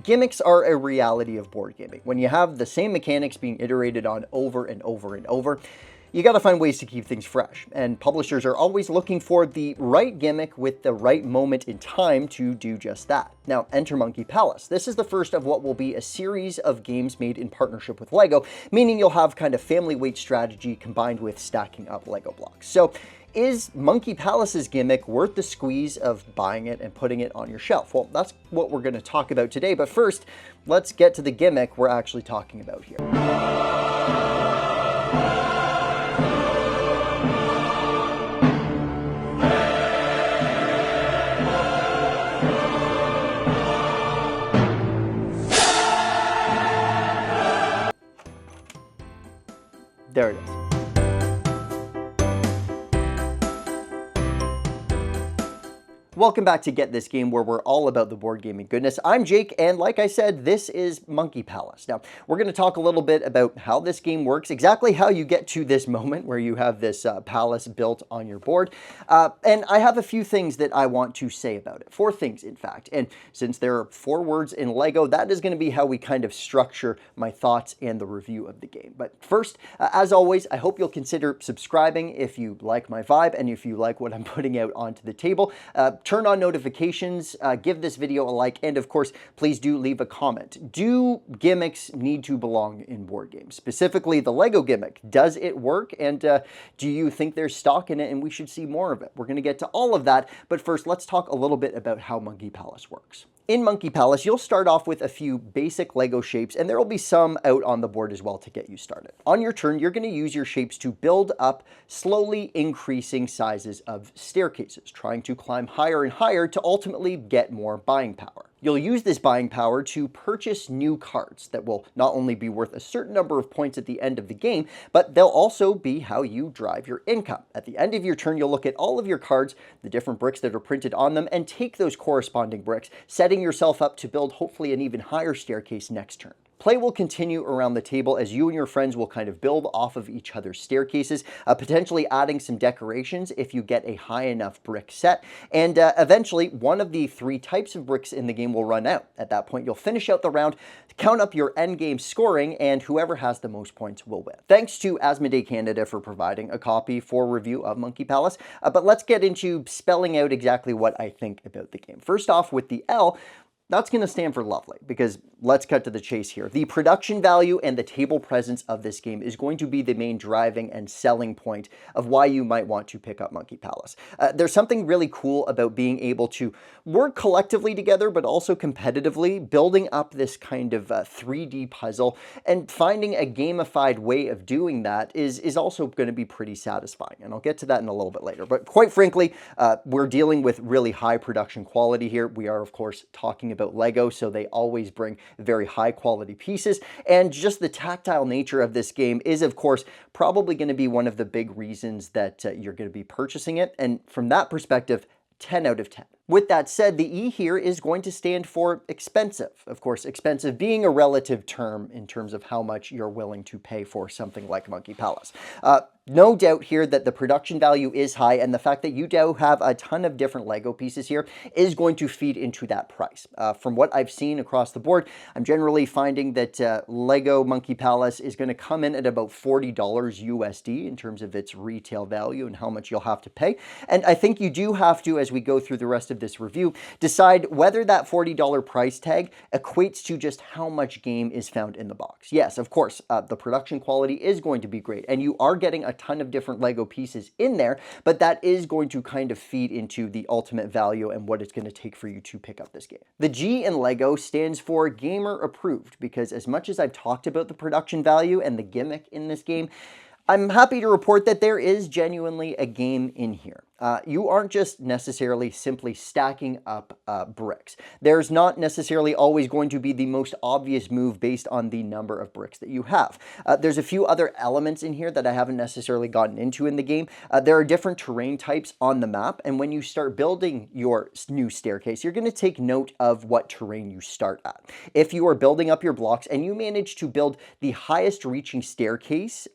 gimmicks are a reality of board gaming. When you have the same mechanics being iterated on over and over and over, you gotta find ways to keep things fresh, and publishers are always looking for the right gimmick with the right moment in time to do just that. Now, enter Monkey Palace. This is the first of what will be a series of games made in partnership with LEGO, meaning you'll have kind of family weight strategy combined with stacking up LEGO blocks. So, is Monkey Palace's gimmick worth the squeeze of buying it and putting it on your shelf? Well, that's what we're going to talk about today, but first, let's get to the gimmick we're actually talking about here. There it is. Welcome back to Get This Game, where we're all about the board gaming goodness. I'm Jake, and like I said, this is Monkey Palace. Now, we're going to talk a little bit about how this game works, exactly how you get to this moment where you have this palace built on your board. And I have a few things that I want to say about it. 4 things, in fact. And since there are 4 words in LEGO, that is going to be how we kind of structure my thoughts and the review of the game. But first, as always, I hope you'll consider subscribing if you like my vibe and if you like what I'm putting out onto the table. Turn on notifications, give this video a like, and of course, please do leave a comment. Do gimmicks need to belong in board games? Specifically, the LEGO gimmick. Does it work? And do you think there's stock in it and we should see more of it? We're going to get to all of that, but first, let's talk a little bit about how Monkey Palace works. In Monkey Palace, you'll start off with a few basic LEGO shapes, and there will be some out on the board as well to get you started. On your turn, you're going to use your shapes to build up slowly increasing sizes of staircases, trying to climb higher and higher to ultimately get more buying power. You'll use this buying power to purchase new cards that will not only be worth a certain number of points at the end of the game, but they'll also be how you drive your income. At the end of your turn, you'll look at all of your cards, the different bricks that are printed on them, and take those corresponding bricks, setting yourself up to build hopefully an even higher staircase next turn. Play will continue around the table as you and your friends will kind of build off of each other's staircases, potentially adding some decorations if you get a high enough brick set, and eventually one of the 3 types of bricks in the game will run out. At that point, you'll finish out the round, count up your endgame scoring, and whoever has the most points will win. Thanks to Asmodee Canada for providing a copy for review of Monkey Palace, but let's get into spelling out exactly what I think about the game. First off, with the L, that's going to stand for lovely, because let's cut to the chase here. The production value and the table presence of this game is going to be the main driving and selling point of why you might want to pick up Monkey Palace. There's something really cool about being able to work collectively together, but also competitively, building up this kind of 3D puzzle, and finding a gamified way of doing that is also going to be pretty satisfying. And I'll get to that in a little bit later. But quite frankly, we're dealing with really high production quality here. We are, of course, talking about LEGO, so they always bring very high quality pieces, and just the tactile nature of this game is, of course, probably going to be one of the big reasons that you're going to be purchasing it, and from that perspective, 10 out of 10. With that said, the E here is going to stand for expensive. Of course, expensive being a relative term in terms of how much you're willing to pay for something like Monkey Palace. No doubt here that the production value is high, and the fact that you do have a ton of different LEGO pieces here is going to feed into that price. From what I've seen across the board, I'm generally finding that LEGO Monkey Palace is going to come in at about $40 USD in terms of its retail value and how much you'll have to pay. And I think you do have to, as we go through the rest of this review, decide whether that $40 price tag equates to just how much game is found in the box. Yes, of course, the production quality is going to be great, and you are getting a ton of different LEGO pieces in there, but that is going to kind of feed into the ultimate value and what it's going to take for you to pick up this game. The G in LEGO stands for gamer approved, because as much as I've talked about the production value and the gimmick in this game, I'm happy to report that there is genuinely a game in here. You aren't just necessarily simply stacking up bricks. There's not necessarily always going to be the most obvious move based on the number of bricks that you have. There's a few other elements in here that I haven't necessarily gotten into in the game. There are different terrain types on the map, and when you start building your new staircase, you're going to take note of what terrain you start at. If you are building up your blocks and you manage to build the highest reaching staircase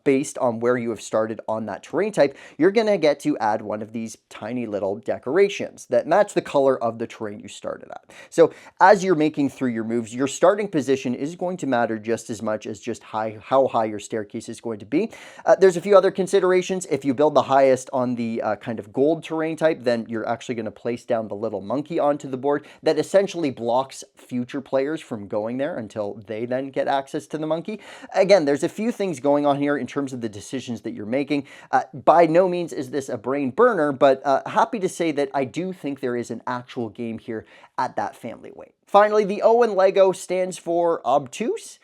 based on where you have started on that terrain type, you're going to get to add one one of these tiny little decorations that match the color of the terrain you started at. So as you're making through your moves, your starting position is going to matter just as much as just how high your staircase is going to be. There's a few other considerations. If you build the highest on the kind of gold terrain type, then you're actually going to place down the little monkey onto the board that essentially blocks future players from going there until they then get access to the monkey. Again, there's a few things going on here in terms of the decisions that you're making. By no means is this a brain burner, but happy to say that I do think there is an actual game here at that family weight. Finally, the O in LEGO stands for obtuse.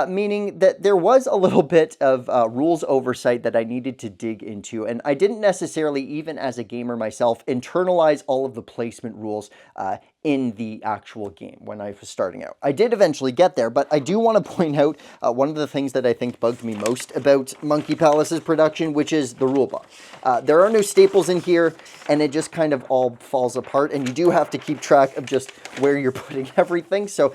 Meaning that there was a little bit of rules oversight that I needed to dig into, and I didn't necessarily, even as a gamer myself, internalize all of the placement rules in the actual game when I was starting out. I did eventually get there, but I do want to point out one of the things that I think bugged me most about Monkey Palace's production, which is the rulebook. There are no staples in here, and it just kind of all falls apart, and you do have to keep track of just where you're putting everything. So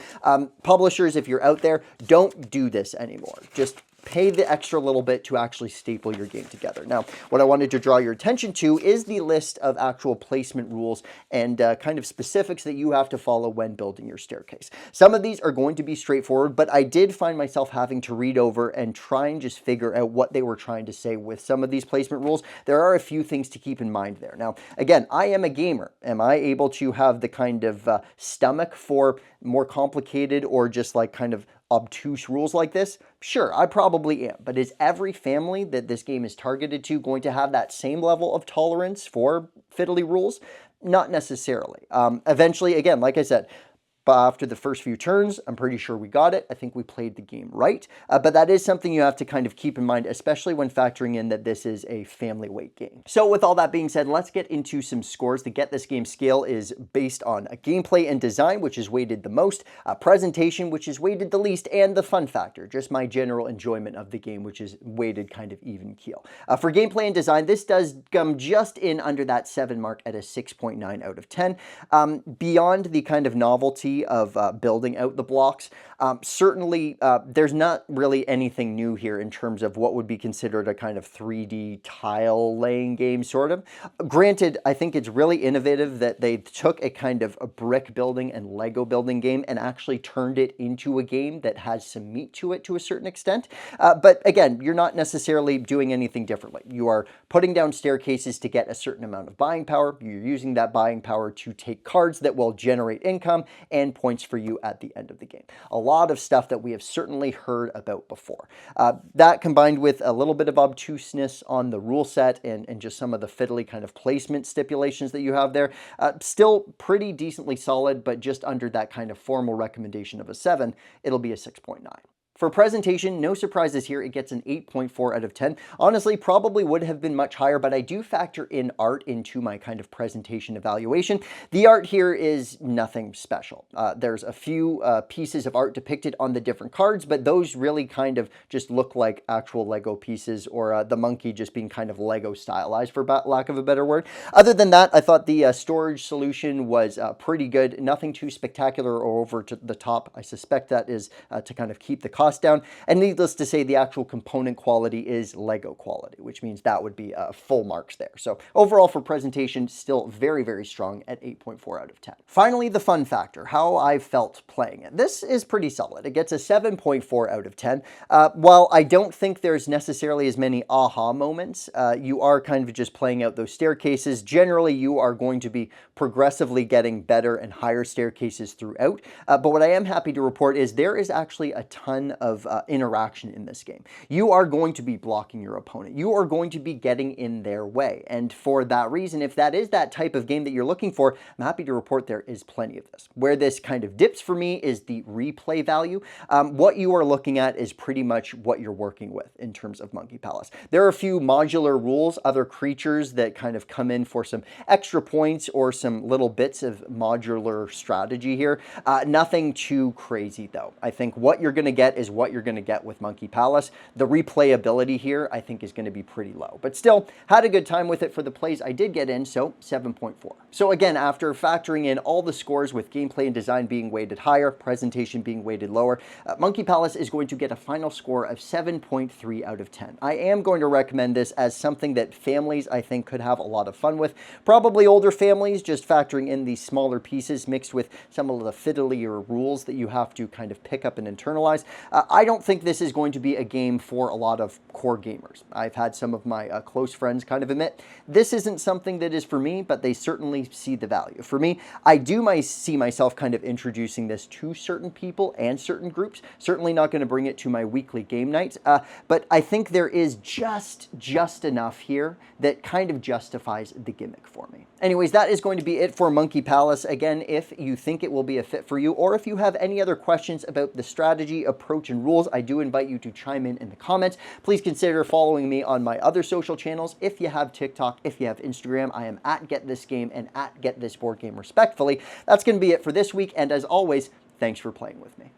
publishers, if you're out there, don't do this anymore. Just pay the extra little bit to actually staple your game together. Now, what I wanted to draw your attention to is the list of actual placement rules and kind of specifics that you have to follow when building your staircase. Some of these are going to be straightforward, but I did find myself having to read over and try and just figure out what they were trying to say with some of these placement rules. There are a few things to keep in mind there. Now, again, I am a gamer. Am I able to have the kind of stomach for more complicated or just like kind of obtuse rules like this? Sure, I probably am, but is every family that this game is targeted to going to have that same level of tolerance for fiddly rules? Not necessarily. Eventually, again, like I said, but after the first few turns, I'm pretty sure we got it. I think we played the game right. But that is something you have to kind of keep in mind, especially when factoring in that this is a family weight game. So with all that being said, let's get into some scores. The Get This Game scale is based on a gameplay and design, which is weighted the most, presentation, which is weighted the least, and the fun factor, just my general enjoyment of the game, which is weighted kind of even keel. For gameplay and design, this does come just in under that 7 mark at a 6.9 out of 10. Beyond the kind of novelty of building out the blocks, certainly there's not really anything new here in terms of what would be considered a kind of 3D tile laying game, sort of. Granted, I think it's really innovative that they took a kind of a brick building and Lego building game and actually turned it into a game that has some meat to it to a certain extent. But again, you're not necessarily doing anything differently. You are putting down staircases to get a certain amount of buying power. You're using that buying power to take cards that will generate income and points for you at the end of the game. A lot of stuff that we have certainly heard about before. That combined with a little bit of obtuseness on the rule set and just some of the fiddly kind of placement stipulations that you have there, still pretty decently solid, but just under that kind of formal recommendation of a 7, it'll be a 6.9. For presentation, no surprises here. It gets an 8.4 out of 10. Honestly, probably would have been much higher, but I do factor in art into my kind of presentation evaluation. The art here is nothing special. There's a few pieces of art depicted on the different cards, but those really kind of just look like actual Lego pieces, or the monkey just being kind of Lego stylized, for lack of a better word. Other than that, I thought the storage solution was pretty good. Nothing too spectacular or over to the top. I suspect that is to kind of keep the cost down, and needless to say, the actual component quality is Lego quality, which means that would be full marks there. So overall for presentation, still very, very strong at 8.4 out of 10. Finally, the fun factor, how I felt playing it. This is pretty solid. It gets a 7.4 out of 10. While I don't think there's necessarily as many aha moments, you are kind of just playing out those staircases. Generally, you are going to be progressively getting better and higher staircases throughout. But what I am happy to report is there is actually a ton of interaction in this game. You are going to be blocking your opponent. You are going to be getting in their way. And for that reason, if that is that type of game that you're looking for, I'm happy to report there is plenty of this. Where this kind of dips for me is the replay value. What you are looking at is pretty much what you're working with in terms of Monkey Palace. There are a few modular rules, other creatures that kind of come in for some extra points or some little bits of modular strategy here. Nothing too crazy though. I think what you're going to get is is what you're going to get with Monkey Palace. The replayability here, I think, is going to be pretty low. But still, had a good time with it for the plays I did get in, so 7.4. So again, after factoring in all the scores with gameplay and design being weighted higher, presentation being weighted lower, Monkey Palace is going to get a final score of 7.3 out of 10. I am going to recommend this as something that families, I think, could have a lot of fun with. Probably older families, just factoring in these smaller pieces mixed with some of the fiddlier rules that you have to kind of pick up and internalize. I don't think this is going to be a game for a lot of core gamers. I've had some of my close friends kind of admit this isn't something that is for me, but they certainly see the value. For me, I do see myself kind of introducing this to certain people and certain groups. Certainly not going to bring it to my weekly game nights, but I think there is just enough here that kind of justifies the gimmick for me. Anyways, that is going to be it for Monkey Palace. Again, if you think it will be a fit for you, or if you have any other questions about the strategy, approach, and rules, I do invite you to chime in the comments. Please consider following me on my other social channels. If you have TikTok, if you have Instagram, I am at GetThisGame and at GetThisBoardGame respectfully. That's going to be it for this week, and as always, thanks for playing with me.